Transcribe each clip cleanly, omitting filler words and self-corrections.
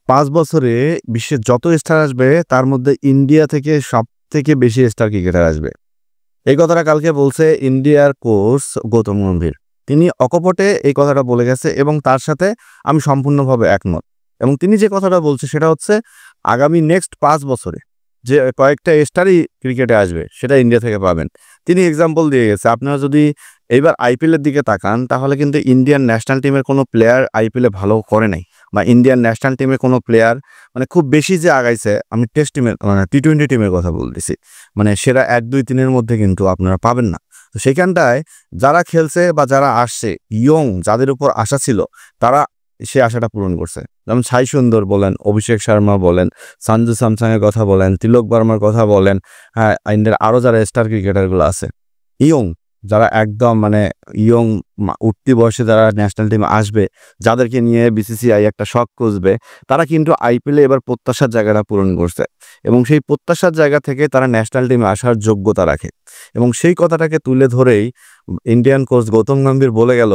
5 বছরে বিশ্বের যত স্টার আসবে তার মধ্যে ইন্ডিয়া থেকে সবথেকে বেশি স্টার ক্রিকেটার আসবে। এই কথাটা কালকে বলছে ইন্ডিয়ার কোচ গৌতম গম্ভীর। তিনি অকপটে এই কথাটা বলে গেছে এবং তার সাথে আমি সম্পূর্ণভাবে একমত। এবং তিনি যে কথাটা বলছে সেটা হচ্ছে আগামী নেক্সট 5 বছরে যে কয়েকটা স্টারই ক্রিকেটে আসবে সেটা ইন্ডিয়া থেকে পাবেন। তিনি এক্সাম্পল দিয়ে গেছে। আপনারা যদি এইবার আইপিএলের দিকে তাকান তাহলে কিন্তু ইন্ডিয়ান ন্যাশনাল টিমের কোনো প্লেয়ার আইপিএলে ভালো করে নাই, বা ইন্ডিয়ান ন্যাশনাল টিমের কোনো প্লেয়ার মানে খুব বেশি যে আগাইছে, আমি টেস্ট টিমের মানে টি-20 টিমের কথা বলতেছি, মানে সেরা 1-2-3-এর মধ্যে কিন্তু আপনারা পাবেন না। তো সেখানটায় যারা খেলছে বা যারা আসছে ইয়ং, যাদের উপর আশা ছিল তারা সে আশাটা পূরণ করছে। যেমন সাই সুন্দর বলেন, অভিষেক শর্মা বলেন, সঞ্জু স্যামসংয়ের কথা বলেন, তিলক বর্মার কথা বলেন, হ্যাঁ ইন্ডিয়ার আরও যারা স্টার ক্রিকেটারগুলো আছে ইয়ং, যারা একদম মানে ইয়ং উঠতি বয়সে যারা ন্যাশনাল টিমে আসবে, যাদেরকে নিয়ে বিসিসিআই একটা শখ খুঁজবে, তারা কিন্তু আইপিএলে এবার প্রত্যাশার জায়গাটা পূরণ করছে এবং সেই প্রত্যাশার জায়গা থেকে তারা ন্যাশনাল টিমে আসার যোগ্যতা রাখে। এবং সেই কথাটাকে তুলে ধরেই ইন্ডিয়ান কোচ গৌতম গম্ভীর বলে গেল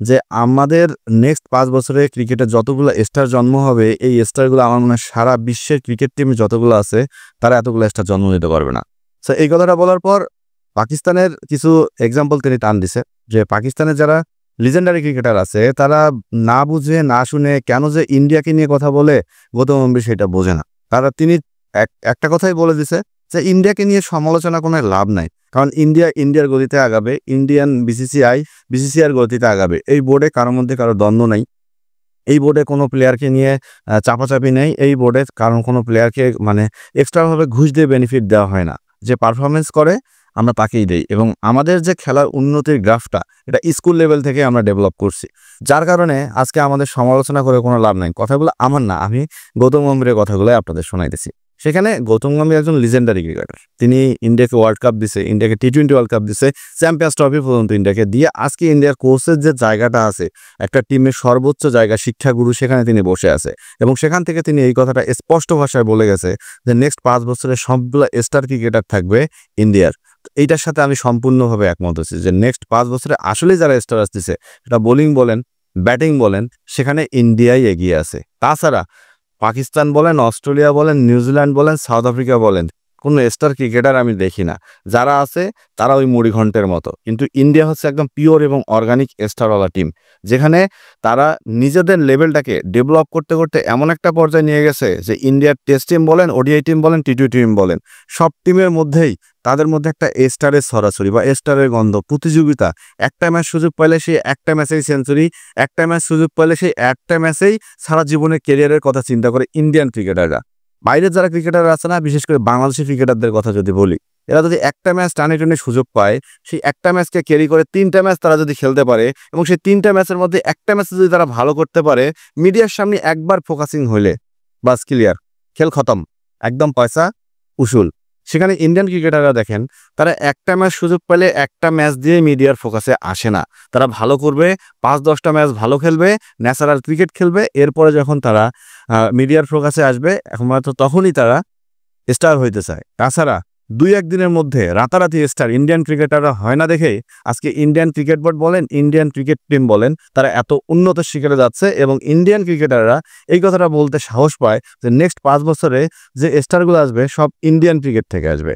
যে আমাদের নেক্সট 5 বছরে ক্রিকেটে যতগুলো স্টার জন্ম হবে, এই স্টারগুলো আমার মনে হয় সারা বিশ্বের ক্রিকেট টিমে যতগুলো আছে তারা এতগুলো স্টার জন্ম দিতে পারবে না। সো এই কথাটা বলার পর পাকিস্তানের কিছু এক্সাম্পল তিনি টান দিছে যে পাকিস্তানের যারা লিজেন্ডারি ক্রিকেটার আছে তারা না বুঝে না শুনে কেন যে ইন্ডিয়াকে নিয়ে কথা বলে গৌতম গম্ভীর সেটা বোঝে না। তিনি একটা কথাই বলে দিছে যে ইন্ডিয়াকে নিয়ে সমালোচনা কোনো লাভ নাই, কারণ ইন্ডিয়ার গতিতে আগাবে, ইন্ডিয়ান বিসিসিআইয়ের গতিতে আগাবে। এই বোর্ডে কারোর মধ্যে কারো দ্বন্দ্ব নাই, এই বোর্ডে কোনো প্লেয়ারকে নিয়ে চাপাচাপি নেই, এই বোর্ডে কারণ কোনো প্লেয়ারকে মানে এক্সট্রাভাবে ঘুষ দিয়ে বেনিফিট দেওয়া হয় না। যে পারফরমেন্স করে আমরা তাকেই দেই এবং আমাদের যে খেলার উন্নতির গ্রাফটা এটা স্কুল লেভেল থেকে আমরা ডেভেলপ করছি, যার কারণে আজকে আমাদের সমালোচনা করে কোনো লাভ নাই। কথাগুলো আমার না, আমি গৌতম গম্ভীরের কথাগুলো আপনাদের শোনাইতেছি। সেখানে গৌতম গম্ভীর একজন লিজেন্ডারি ক্রিকেটার, তিনি ইন্ডিয়াকে ওয়ার্ল্ড কাপ দিছে, ইন্ডিয়াকে টি-20 ওয়ার্ল্ড কাপ দিছে, চ্যাম্পিয়ন্স ট্রফি পর্যন্ত ইন্ডিয়াকে দিয়ে আজকে ইন্ডিয়ার কোচের যে জায়গাটা আছে, একটা টিমের সর্বোচ্চ জায়গা, শিক্ষাগুরু, সেখানে তিনি বসে আছে এবং সেখান থেকে তিনি এই কথাটা স্পষ্ট ভাষায় বলে গেছে যে নেক্সট 5 বছরে সবগুলো স্টার ক্রিকেটার থাকবে ইন্ডিয়ার। এইটার সাথে আমি সম্পূর্ণভাবে একমত হচ্ছি যে নেক্সট 5 বছরে আসলে যারা স্টার আসতেছে, এটা বোলিং বলেন, ব্যাটিং বলেন, সেখানে ইন্ডিয়াই এগিয়ে আছে। তাছাড়া পাকিস্তান বলেন, অস্ট্রেলিয়া বলেন, নিউজিল্যান্ড বলেন, সাউথ আফ্রিকা বলেন, কোনো স্টার ক্রিকেটার আমি দেখি না। যারা আছে তারা ওই মুড়িঘণ্টের মতো। কিন্তু ইন্ডিয়া হচ্ছে একদম পিওর এবং অর্গানিক স্টারওয়ালা টিম, যেখানে তারা নিজেদের লেভেলটাকে ডেভেলপ করতে করতে এমন একটা পর্যায়ে নিয়ে গেছে যে ইন্ডিয়ার টেস্ট টিম বলেন, ওডিআই টিম বলেন, টি-20 টিম বলেন, সব টিমের মধ্যেই তাদের মধ্যে একটা স্টারের ছড়াছড়ি বা স্টারের গন্ধ, প্রতিযোগিতা। একটা ম্যাচ সুযোগ পাইলে সেই একটা ম্যাচেই সেঞ্চুরি, একটা ম্যাচ সুযোগ পাইলে সেই একটা ম্যাচেই সারা জীবনের ক্যারিয়ারের কথা চিন্তা করে ইন্ডিয়ান ক্রিকেটাররা। বাইরের যারা ক্রিকেটার আছে না, বিশেষ করে বাংলাদেশি ক্রিকেটারদের কথা যদি বলি, এরা যদি একটা ম্যাচ টানে টানে সুযোগ পায়, সেই একটা ম্যাচকে ক্যারি করে 3টা ম্যাচ তারা যদি খেলতে পারে এবং সেই 3টা ম্যাচের মধ্যে একটা ম্যাচে যদি তারা ভালো করতে পারে, মিডিয়ার সামনে একবার ফোকাসিং হইলে বাস ক্লিয়ার, খেল খতম, একদম পয়সা উসুল। সেখানে ইন্ডিয়ান ক্রিকেটাররা দেখেন, তারা একটা ম্যাচ সুযোগ পেলে একটা ম্যাচ দিয়ে মিডিয়ার ফোকাসে আসে না। তারা ভালো করবে, 5-10টা ম্যাচ ভালো খেলবে, ন্যাচারাল ক্রিকেট খেলবে, এরপরে যখন তারা মিডিয়ার ফোকাসে আসবে একমাত্র তখনই তারা স্টার হইতে চায়। তাছাড়া 2-1 দিনের মধ্যে রাতারাতি স্টার ইন্ডিয়ান ক্রিকেটাররা হয় না দেখেই আজকে ইন্ডিয়ান ক্রিকেট বোর্ড বলেন, ইন্ডিয়ান ক্রিকেট টিম বলেন, তারা এত উন্নত শিখরে যাচ্ছে এবং ইন্ডিয়ান ক্রিকেটাররা এই কথাটা বলতে সাহস পায় যে নেক্সট 5 বছরে যে স্টারগুলো আসবে সব ইন্ডিয়ান ক্রিকেট থেকে আসবে।